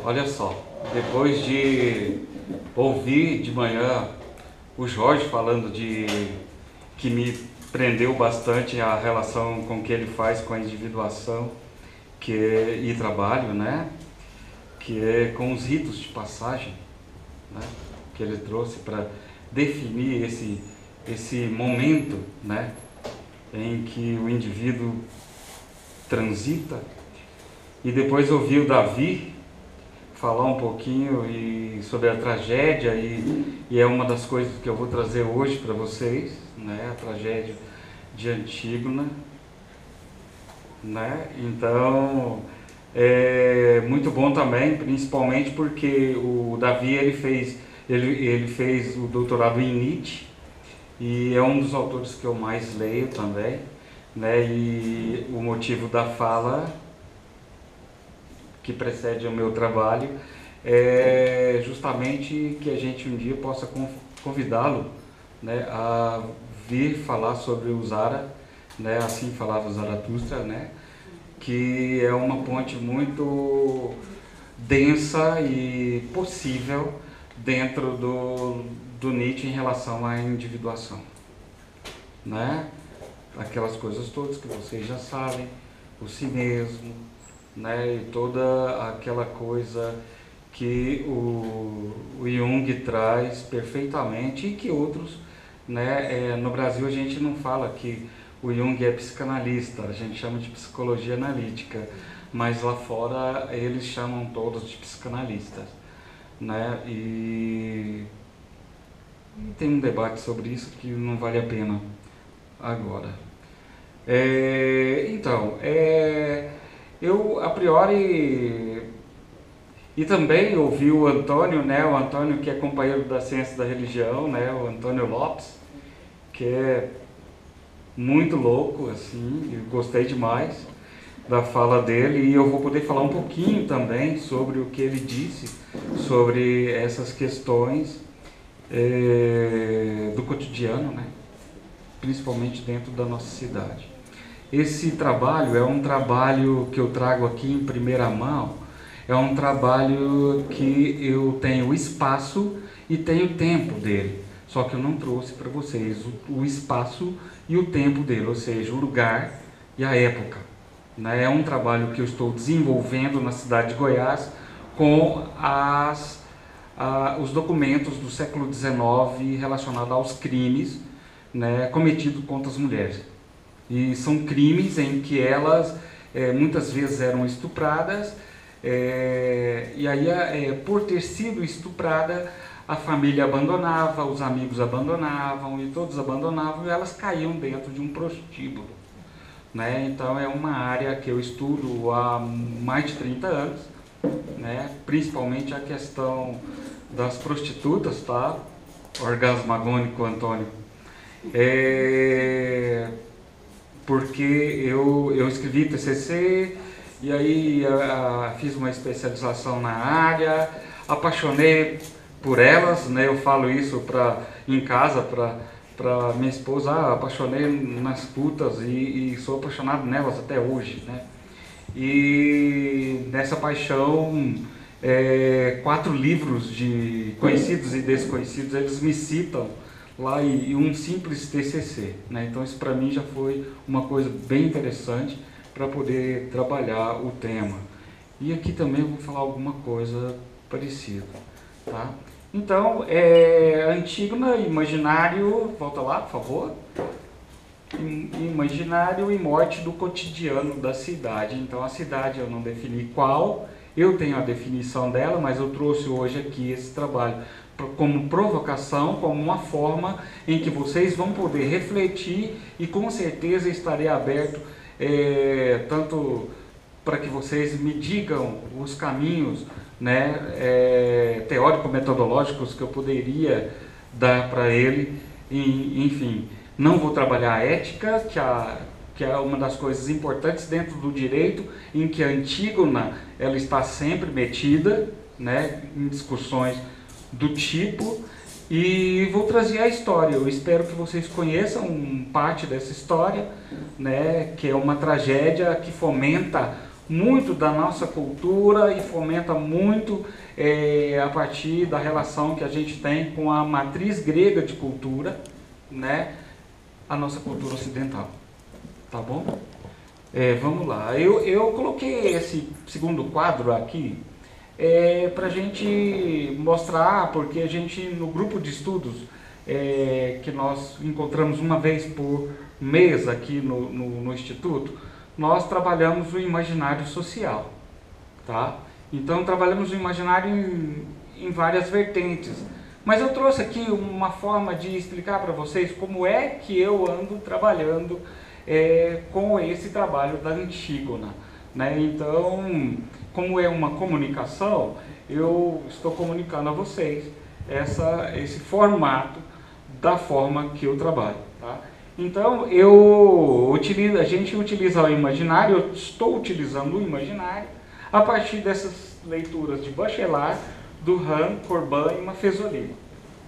Olha só, depois de ouvir de manhã o Jorge falando que me prendeu bastante a relação com que ele faz com a individuação e trabalho, né? Que é com os ritos de passagem, né? Que ele trouxe para definir esse momento, né? Em que o indivíduo transita. E depois ouvi o Davi falar um pouquinho sobre a tragédia e é uma das coisas que eu vou trazer hoje para vocês, né? A tragédia de Antígona, né? Então é muito bom também, principalmente porque o Davi ele fez o doutorado em Nietzsche e é um dos autores que eu mais leio também, né? E o motivo da fala que precede o meu trabalho é justamente que a gente um dia possa convidá-lo, né, a vir falar sobre o Zara, né, assim falava o Zaratustra, né, que é uma ponte muito densa e possível dentro do Nietzsche em relação à individuação, né, aquelas coisas todas que vocês já sabem, o si mesmo, né, e toda aquela coisa que o Jung traz perfeitamente e que outros, né, no Brasil a gente não fala que o Jung é psicanalista, a gente chama de psicologia analítica, mas lá fora eles chamam todos de psicanalistas, né, e tem um debate sobre isso que não vale a pena agora. Eu, a priori, e também ouvi o Antônio, né, o Antônio que é companheiro da ciência da religião, né, o Antônio Lopes, que é muito louco, assim, eu gostei demais da fala dele e eu vou poder falar um pouquinho também sobre o que ele disse, sobre essas questões do cotidiano, né, principalmente dentro da nossa cidade. Esse trabalho é um trabalho que eu trago aqui em primeira mão, é um trabalho que eu tenho espaço e tenho tempo dele, só que eu não trouxe para vocês o espaço e o tempo dele, ou seja, o lugar e a época, né? É um trabalho que eu estou desenvolvendo na cidade de Goiás com os documentos do século XIX relacionados aos crimes, né, cometidos contra as mulheres. E são crimes em que elas muitas vezes eram estupradas e aí por ter sido estuprada a família abandonava, os amigos abandonavam e todos abandonavam e elas caíam dentro de um prostíbulo, né? Então é uma área que eu estudo há mais de 30 anos, né? Principalmente a questão das prostitutas, tá? Orgasmo agônico, Antônio. Porque eu escrevi TCC e aí fiz uma especialização na área, apaixonei por elas, né? Eu falo isso em casa para minha esposa, apaixonei nas putas e sou apaixonado nelas até hoje, né? E nessa paixão, 4 livros de conhecidos e desconhecidos, eles me citam lá e um simples TCC, né? Então isso para mim já foi uma coisa bem interessante para poder trabalhar o tema. E aqui também eu vou falar alguma coisa parecida, tá? Então, Antígona, imaginário, volta lá, por favor. Imaginário e morte do cotidiano da cidade. Então a cidade eu não defini qual, eu tenho a definição dela, mas eu trouxe hoje aqui esse trabalho como provocação, como uma forma em que vocês vão poder refletir e com certeza estarei aberto tanto para que vocês me digam os caminhos, né, teórico-metodológicos que eu poderia dar para ele, enfim. Não vou trabalhar a ética, que é uma das coisas importantes dentro do direito, em que a Antígona ela está sempre metida, né, em discussões do tipo, E vou trazer a história. Eu espero que vocês conheçam parte dessa história, né, que é uma tragédia que fomenta muito da nossa cultura e fomenta muito a partir da relação que a gente tem com a matriz grega de cultura, né, a nossa cultura ocidental. Tá bom? Vamos lá. Eu coloquei esse segundo quadro aqui para a gente mostrar, porque a gente, no grupo de estudos que nós encontramos uma vez por mês aqui no Instituto, nós trabalhamos o imaginário social, tá? Então trabalhamos o imaginário em várias vertentes, mas eu trouxe aqui uma forma de explicar para vocês como é que eu ando trabalhando com esse trabalho da Antígona, né? Então, como é uma comunicação, eu estou comunicando a vocês esse formato da forma que eu trabalho, tá? Então, a gente utiliza o imaginário, eu estou utilizando o imaginário a partir dessas leituras de Bachelard, Duran, Corbin e Maffesoli,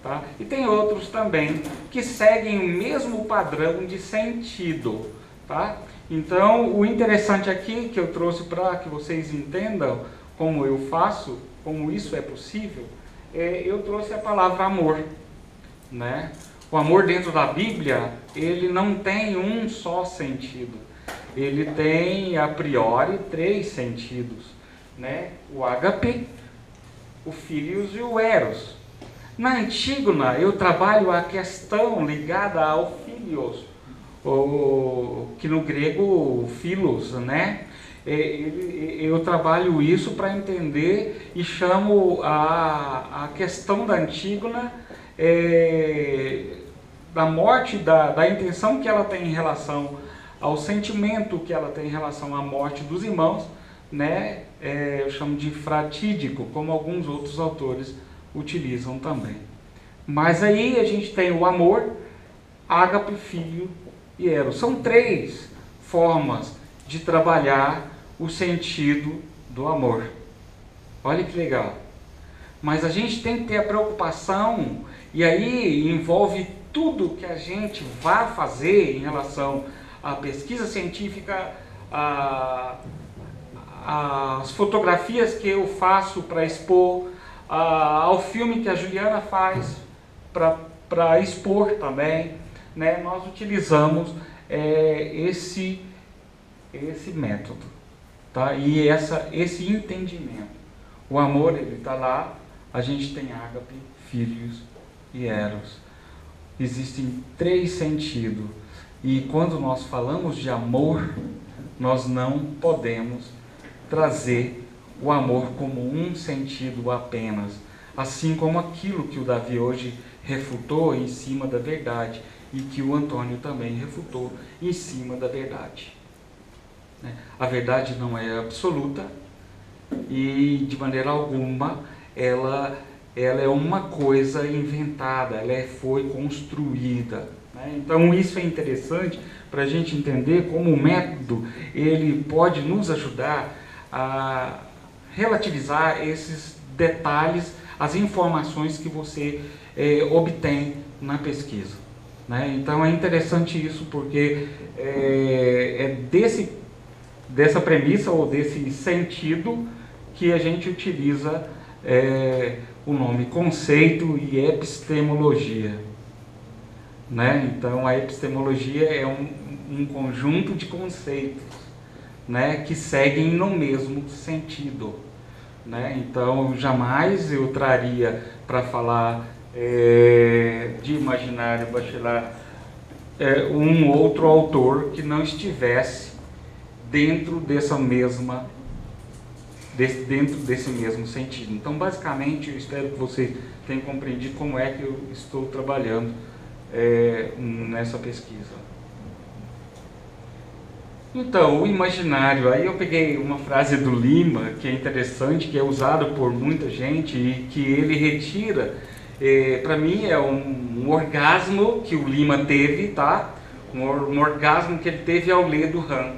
tá? E tem outros também que seguem o mesmo padrão de sentido, tá? Então, o interessante aqui que eu trouxe para que vocês entendam como eu faço, como isso é possível, eu trouxe a palavra amor, né? O amor dentro da Bíblia, ele não tem um só sentido. Ele tem, a priori, 3 sentidos, né? O ágape, o filhos e o eros. Na Antígona, eu trabalho a questão ligada ao filhos, que no grego, philos, né? Eu trabalho isso para entender e chamo a questão da Antígona da morte, da intenção que ela tem em relação ao sentimento que ela tem em relação à morte dos irmãos, né? Eu chamo de fratídico, como alguns outros autores utilizam também. Mas aí a gente tem o amor, ágape, filho e eros. São 3 formas de trabalhar o sentido do amor. Olha que legal. Mas a gente tem que ter a preocupação, e aí envolve tudo que a gente vai fazer em relação à pesquisa científica, às fotografias que eu faço para expor, ao filme que a Juliana faz para expor também, né? Nós utilizamos esse método, tá? E esse entendimento. O amor, ele está lá, a gente tem ágape, filhos e eros. Existem 3 sentidos. E quando nós falamos de amor, nós não podemos trazer o amor como um sentido apenas. Assim como aquilo que o Davi hoje refutou em cima da verdade e que o Antônio também refutou em cima da verdade. A verdade não é absoluta e de maneira alguma ela é uma coisa inventada, foi construída, né? Então isso é interessante para a gente entender como o método ele pode nos ajudar a relativizar esses detalhes, as informações que você obtém na pesquisa, né? Então é interessante isso porque dessa premissa ou desse sentido que a gente utiliza o nome conceito e epistemologia, né? Então a epistemologia é um conjunto de conceitos, né, que seguem no mesmo sentido, né? Então jamais eu traria para falar de imaginário Bachelard um outro autor que não estivesse dentro desse mesmo sentido. Então, basicamente, eu espero que vocês tenham compreendido como é que eu estou trabalhando nessa pesquisa. Então, o imaginário, aí eu peguei uma frase do Lima, que é interessante, que é usada por muita gente e que ele retira, para mim é um orgasmo que o Lima teve, tá? Um orgasmo que ele teve ao ler Duran,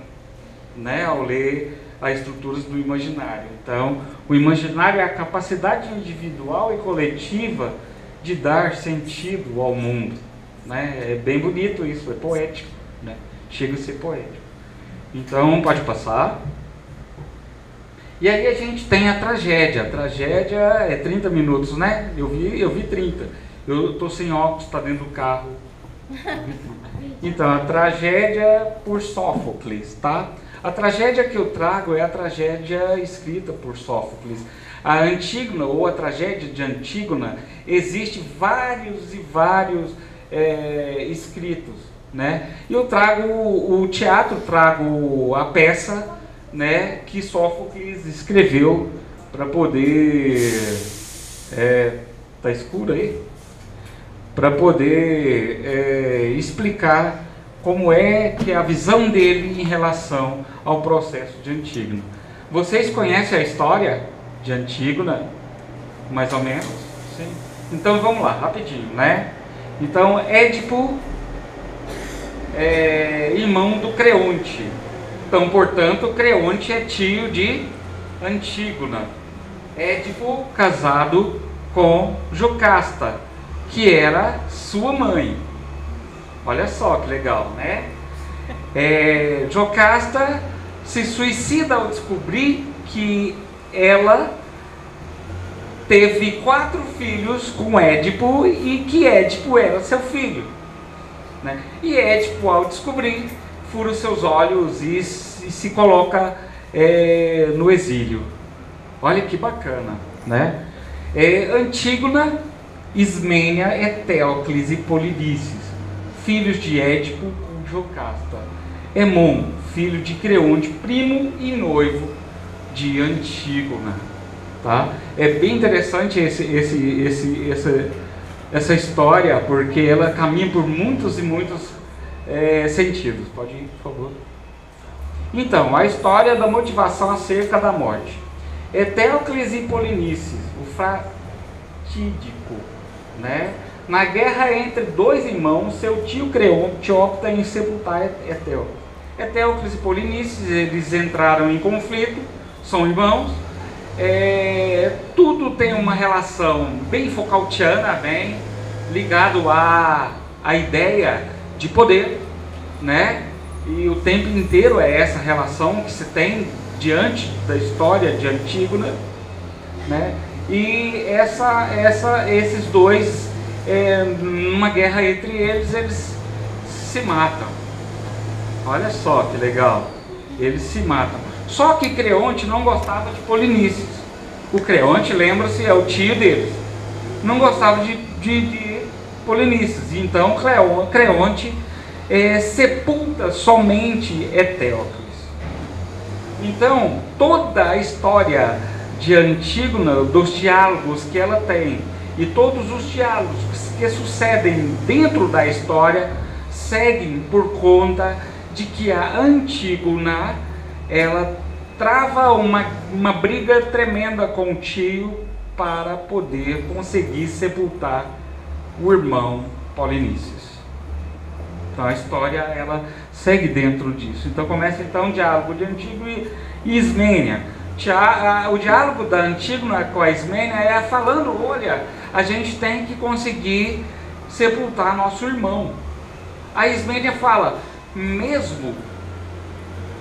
né? Ao ler as estruturas do imaginário. Então, o imaginário é a capacidade individual e coletiva de dar sentido ao mundo, né? É bem bonito isso, é poético, né? Chega a ser poético. Então, pode passar. E aí a gente tem a tragédia. A tragédia é 30 minutos, né? Eu vi 30. Eu estou sem óculos, está dentro do carro. Então, a tragédia por Sófocles, tá? A tragédia que eu trago é a tragédia escrita por Sófocles. A Antígona, ou a tragédia de Antígona, existe vários e vários escritos, né? E eu trago o teatro, trago a peça, né, que Sófocles escreveu para poder... tá escuro aí? Para poder explicar como é que é a visão dele em relação ao processo de Antígona. Vocês conhecem a história de Antígona? Mais ou menos? Sim. Então vamos lá, rapidinho, né? Então, Édipo é irmão do Creonte. Então, portanto, Creonte é tio de Antígona. Édipo casado com Jocasta, que era sua mãe. Olha só que legal, né? Jocasta se suicida ao descobrir que ela teve 4 filhos com Édipo e que Édipo era seu filho, né? E Édipo, ao descobrir, fura os seus olhos e se coloca no exílio. Olha que bacana, né? Antígona, Ismênia, Etéocles e Polinices, filhos de Édipo com Jocasta. Hemon, filho de Creonte, primo e noivo de Antígona. Tá? É bem interessante essa história, porque ela caminha por muitos e muitos sentidos. Pode ir, por favor. Então, a história da motivação acerca da morte. Etéocles e Polinices, o fatídico, né? Na guerra entre 2 irmãos, seu tio Creonte opta em sepultar Etéocles. Etéocles e Polinices, eles entraram em conflito, são irmãos. Tudo tem uma relação bem Foucaultiana, bem ligado à ideia de poder, né? E o tempo inteiro é essa relação que se tem diante da história de Antígona, né? E esses dois, numa guerra entre eles, eles se matam. Olha só que legal, eles se matam. Só que Creonte não gostava de Polinices. O Creonte, lembra-se, é o tio deles. Não gostava de Polinices. Então Creonte sepulta somente Etéocles. Então, toda a história de Antígona, dos diálogos que ela tem, e todos os diálogos que sucedem dentro da história, seguem por conta de que a Antígona, ela trava uma briga tremenda com o tio para poder conseguir sepultar o irmão Polinices. Então a história, ela segue dentro disso. Então começa então o diálogo de Antígona e Ismênia. O diálogo da Antígona com a Ismênia é falando: olha, a gente tem que conseguir sepultar nosso irmão. A Ismênia fala: mesmo,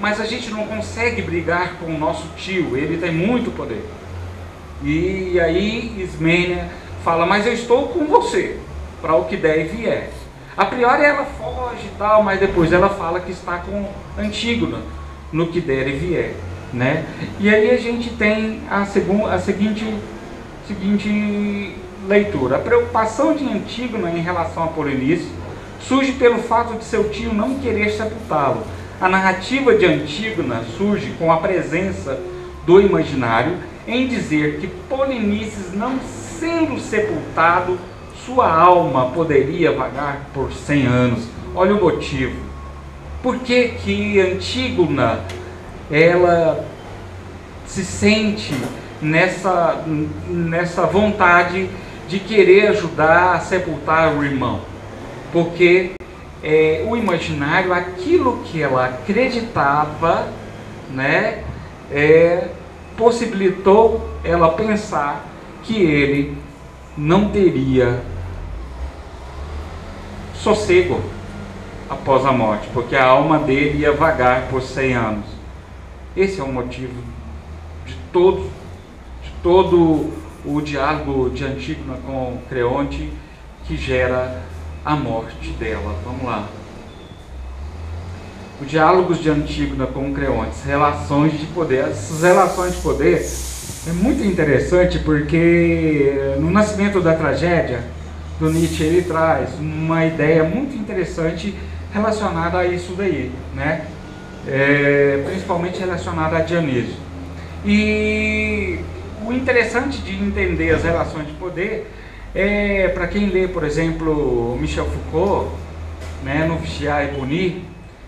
mas a gente não consegue brigar com o nosso tio, ele tem muito poder. E aí Ismênia fala: mas eu estou com você, para o que der e vier. A priori ela foge e tal, mas depois ela fala que está com Antígona, no que der e vier, né? E aí a gente tem a seguinte leitura. A preocupação de Antígona em relação a Polinices surge pelo fato de seu tio não querer sepultá-lo. A narrativa de Antígona surge com a presença do imaginário em dizer que Polinices, não sendo sepultado, sua alma poderia vagar por 100 anos. Olha o motivo. Por que que Antígona, ela se sente nessa vontade de querer ajudar a sepultar o irmão? Porque o imaginário, aquilo que ela acreditava, né, possibilitou ela pensar que ele não teria sossego após a morte, porque a alma dele ia vagar por 100 anos. Esse é o motivo de todo o diálogo de Antígona com Creonte, que gera a morte dela. Vamos lá. Os diálogos de Antígona com Creonte, relações de poder. Essas relações de poder é muito interessante, porque no Nascimento da Tragédia, do Nietzsche, ele traz uma ideia muito interessante relacionada a isso daí, né? Principalmente relacionada a Dionísio. E o interessante de entender as relações de poder para quem lê, por exemplo, Michel Foucault, né, no Vigiar e Punir,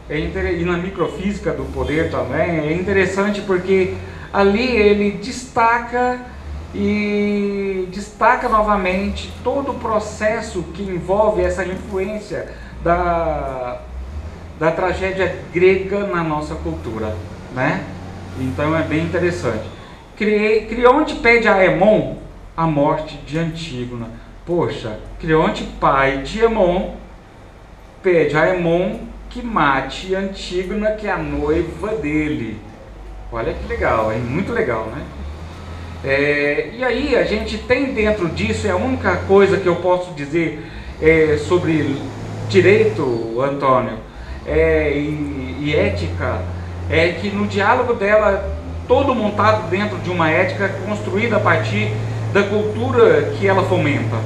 e na Microfísica do Poder também, é interessante porque ali ele destaca novamente todo o processo que envolve essa influência da tragédia grega na nossa cultura, né? Então é bem interessante. Creonte pede a Aemon a morte de Antígona. Poxa, Creonte, pai de Aemon, pede a Aemon que mate Antígona, que é a noiva dele. Olha que legal, hein? Muito legal, né? E aí a gente tem dentro disso, é a única coisa que eu posso dizer sobre direito, Antônio, e ética, é que no diálogo dela, todo montado dentro de uma ética construída a partir da cultura que ela fomenta.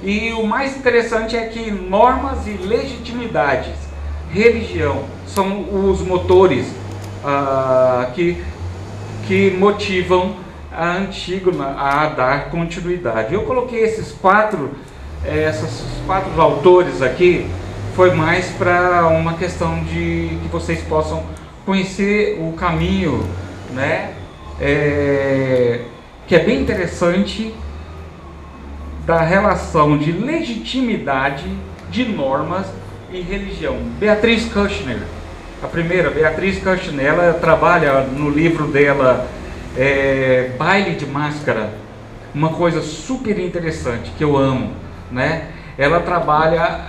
E o mais interessante é que normas e legitimidades, religião, são os motores que motivam a Antígona a dar continuidade. Eu coloquei esses quatro autores aqui, foi mais para uma questão de que vocês possam conhecer o caminho, né? Que é bem interessante, da relação de legitimidade de normas e religião. Beatriz Kushner, a primeira, Beatriz Kushner, ela trabalha no livro dela Baile de Máscara, uma coisa super interessante que eu amo, né? Ela trabalha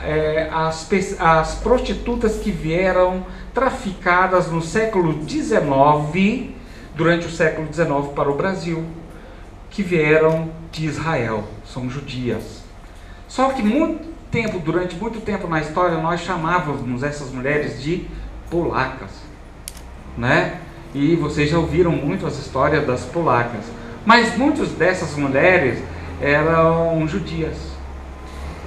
as prostitutas que vieram traficadas no século XIX, durante o século XIX para o Brasil, que vieram de Israel, são judias. Só que durante muito tempo na história, nós chamávamos essas mulheres de polacas, né? E vocês já ouviram muito as histórias das polacas. Mas muitas dessas mulheres eram judias.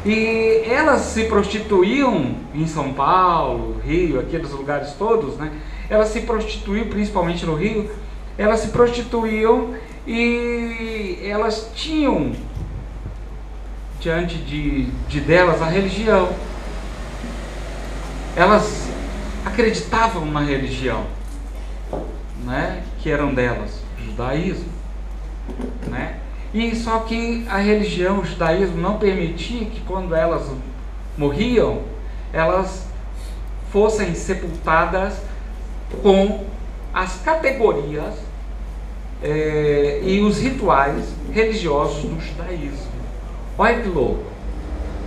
E elas se prostituíam em São Paulo, Rio, aqueles lugares todos, né? Elas se prostituíam, principalmente no Rio, elas se prostituíam e elas tinham diante delas a religião. Elas acreditavam na religião, né, que eram delas, judaísmo, né? E só que a religião, o judaísmo não permitia que quando elas morriam, elas fossem sepultadas com as categorias e os rituais religiosos do judaísmo. Olha que louco,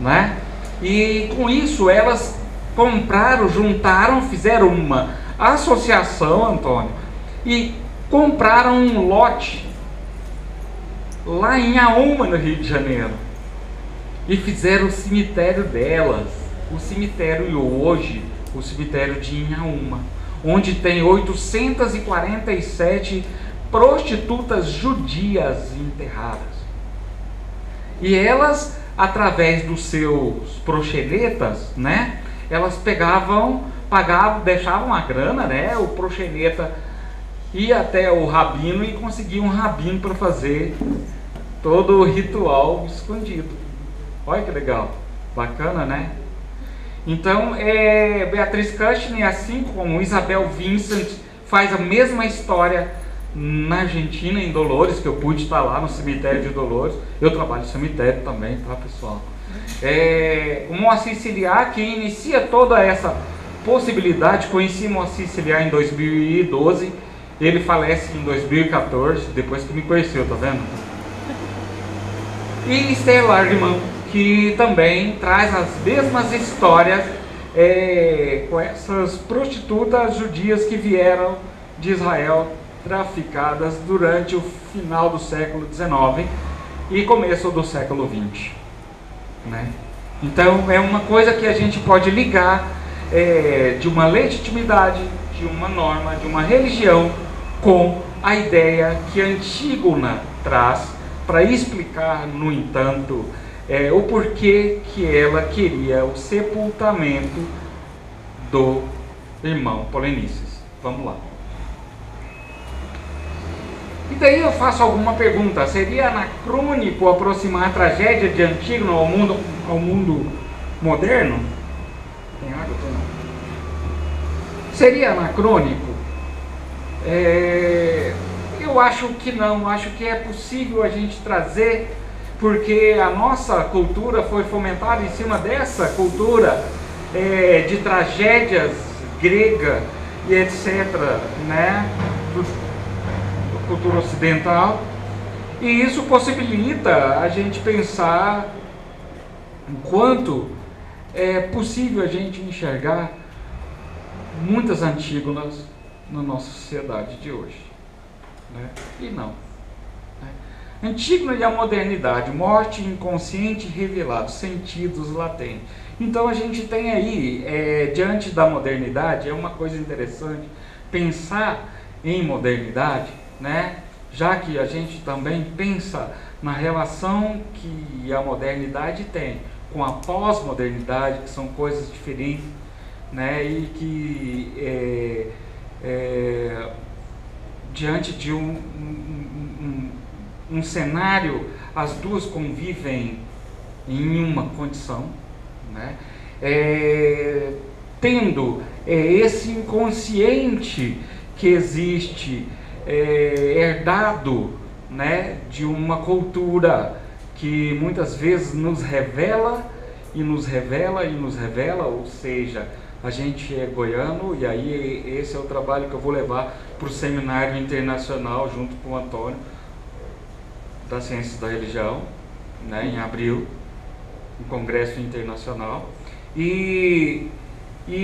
né? E com isso elas juntaram, fizeram uma associação, Antônio, e compraram um lote lá em Inhaúma, no Rio de Janeiro, e fizeram o cemitério delas, o cemitério hoje, o cemitério de Inhaúma, onde tem 847 prostitutas judias enterradas. E elas, através dos seus proxenetas, né, elas pagavam, deixavam a grana, né, o proxeneta ia até o rabino e conseguia um rabino para fazer todo o ritual escondido. Olha que legal, bacana, né? Então, Beatriz Kushner, assim como Isabel Vincent, faz a mesma história na Argentina, em Dolores, que eu pude estar lá no cemitério de Dolores. Eu trabalho no cemitério também, tá, pessoal? O Moacir Ciliar, que inicia toda essa possibilidade. Conheci Moacir Ciliar em 2012, ele falece em 2014, depois que me conheceu, tá vendo? e Esther Largman, que também traz as mesmas histórias com essas prostitutas judias que vieram de Israel traficadas durante o final do século XIX e começo do século XX, né? Então é uma coisa que a gente pode ligar de uma legitimidade, de uma norma, de uma religião com a ideia que Antígona traz para explicar, no entanto, o porquê que ela queria o sepultamento do irmão Polinices. Vamos lá. E daí eu faço alguma pergunta. Seria anacrônico aproximar a tragédia de Antígona ao mundo moderno? Tem água? Tem não. Seria anacrônico? Eu acho que não. Acho que é possível a gente trazer, porque a nossa cultura foi fomentada em cima dessa cultura de tragédias grega e etc., né? Cultura ocidental, e isso possibilita a gente pensar enquanto é possível a gente enxergar muitas Antígonas na nossa sociedade de hoje, né? E não, né? Antígona e a modernidade, morte inconsciente revelado, sentidos latentes. Então a gente tem aí, diante da modernidade, é uma coisa interessante pensar em modernidade, né? Já que a gente também pensa na relação que a modernidade tem com a pós-modernidade, que são coisas diferentes, né? E que diante de um cenário, as duas convivem em uma condição, né? Tendo esse inconsciente que existe herdado, né, de uma cultura que muitas vezes nos revela e nos revela e nos revela, ou seja, a gente é goiano, e aí esse é o trabalho que eu vou levar para o seminário internacional junto com o Antônio das Ciências da Religião, né, em abril, um congresso internacional, e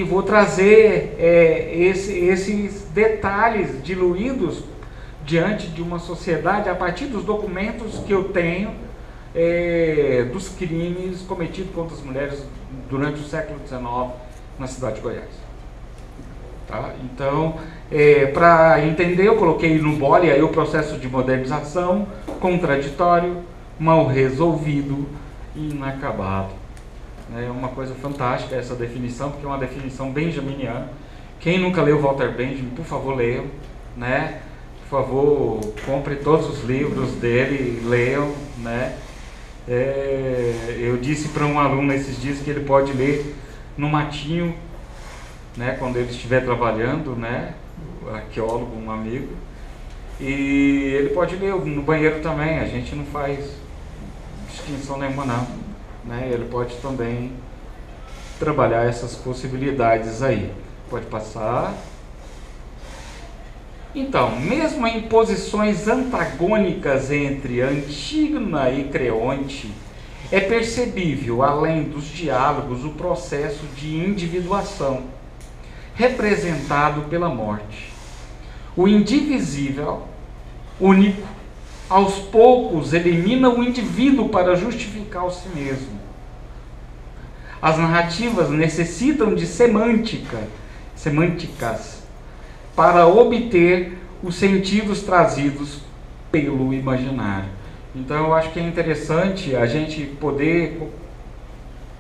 vou trazer esses detalhes diluídos diante de uma sociedade a partir dos documentos que eu tenho dos crimes cometidos contra as mulheres durante o século XIX na cidade de Goiás. Tá? Então, para entender, eu coloquei no bole aí o processo de modernização, contraditório, mal resolvido e inacabado. É uma coisa fantástica essa definição, porque é uma definição benjaminiana. Quem nunca leu Walter Benjamin, por favor, leiam, né? Por favor, compre todos os livros dele, leiam, né? Eu disse para um aluno esses dias que ele pode ler no matinho, né? Quando ele estiver trabalhando, né? Arqueólogo, um amigo. E ele pode ler no banheiro também, a gente não faz distinção nenhuma não. Né, ele pode também trabalhar essas possibilidades aí. Pode passar. Então, mesmo em posições antagônicas entre Antígona e Creonte, é percebível, além dos diálogos, o processo de individuação, representado pela morte. O indivisível, único, aos poucos elimina o indivíduo para justificar o si mesmo. As narrativas necessitam de semânticas para obter os sentidos trazidos pelo imaginário. Então eu acho que é interessante a gente poder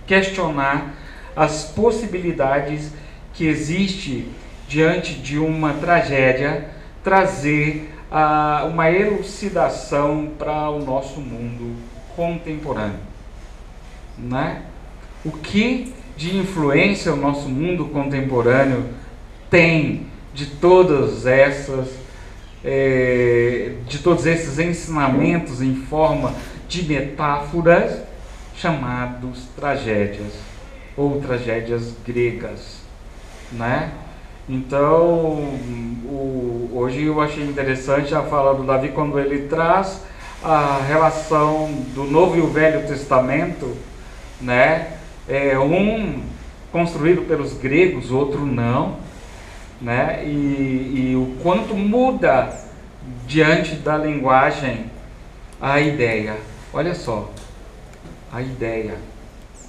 questionar as possibilidades que existe diante de uma tragédia, trazer uma elucidação para o nosso mundo contemporâneo, né? O que de influência o nosso mundo contemporâneo tem de todos esses ensinamentos em forma de metáforas chamados tragédias ou tragédias gregas, né? Então, hoje eu achei interessante a fala do Davi quando ele traz a relação do Novo e o Velho Testamento, né? Um construído pelos gregos, outro não, né? E o quanto muda diante da linguagem a ideia. Olha só, a ideia,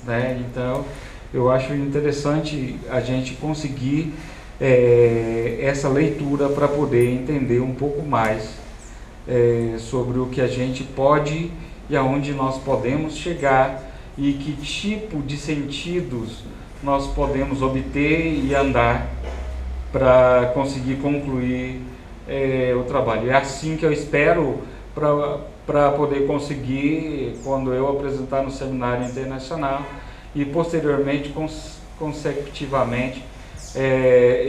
né? Então, eu acho interessante a gente conseguir essa leitura para poder entender um pouco mais sobre o que a gente pode e aonde nós podemos chegar e que tipo de sentidos nós podemos obter e andar para conseguir concluir o trabalho. É assim que eu espero para poder conseguir, quando eu apresentar no seminário internacional e posteriormente, consecutivamente,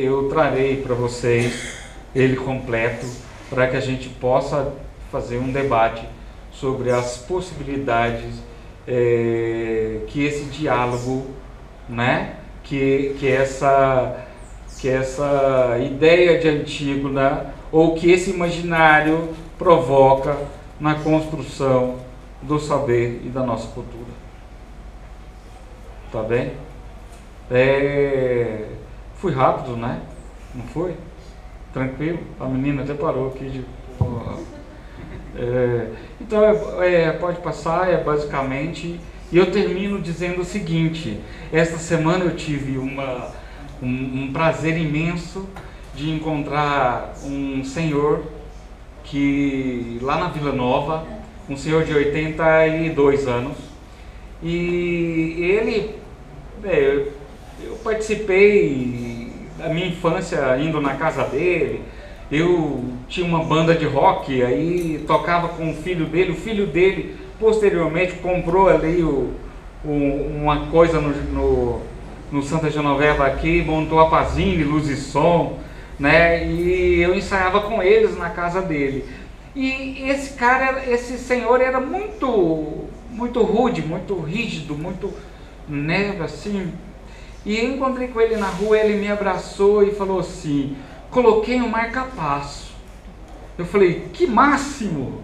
eu trarei para vocês ele completo, para que a gente possa fazer um debate sobre as possibilidades que esse diálogo, né, que essa ideia de antigo, né, ou que esse imaginário provoca na construção do saber e da nossa cultura. Tá bem? Fui rápido, né? Não foi? Tranquilo? A menina até parou aqui de... Então, pode passar, basicamente... E eu termino dizendo o seguinte: esta semana eu tive um prazer imenso de encontrar um senhor que, lá na Vila Nova, um senhor de 82 anos, e ele, eu participei da minha infância indo na casa dele. Eu tinha uma banda de rock, aí tocava com o filho dele posteriormente comprou ali uma coisa no Santa Genoveva aqui, montou a Pazini, luz e som, né? E eu ensaiava com eles na casa dele. E esse senhor era muito rude, muito rígido, muito, né, assim. E eu encontrei com ele na rua, ele me abraçou e falou assim: coloquei um marca-passo. Eu falei: que máximo,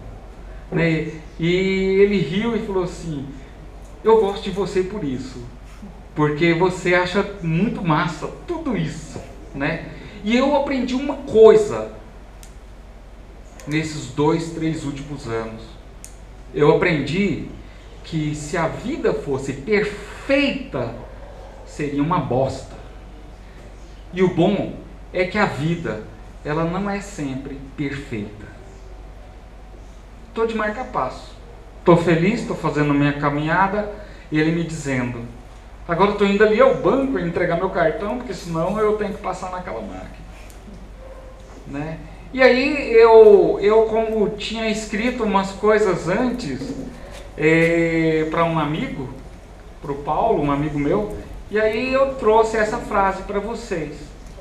né? E ele riu e falou assim: eu gosto de você por isso, porque você acha muito massa tudo isso, né? E eu aprendi uma coisa nesses 2, 3 últimos anos. Eu aprendi que se a vida fosse perfeita, seria uma bosta. E o bom é que a vida, ela não é sempre perfeita. Estou de marca-passo, estou feliz, estou fazendo minha caminhada, e ele me dizendo: agora estou indo ali ao banco entregar meu cartão, porque senão eu tenho que passar naquela máquina, né? E aí eu como tinha escrito umas coisas antes para um amigo, para o Paulo, um amigo meu, e aí eu trouxe essa frase para vocês,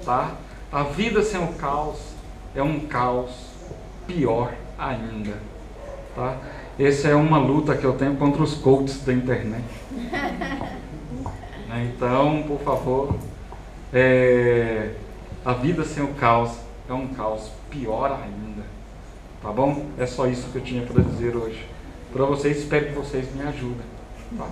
tá? A vida sem o caos é um caos pior ainda, tá? Essa é uma luta que eu tenho contra os coaches da internet. Então, por favor, a vida sem o caos é um caos pior ainda, tá bom? É só isso que eu tinha para dizer hoje para vocês. Espero que vocês me ajudem, tá?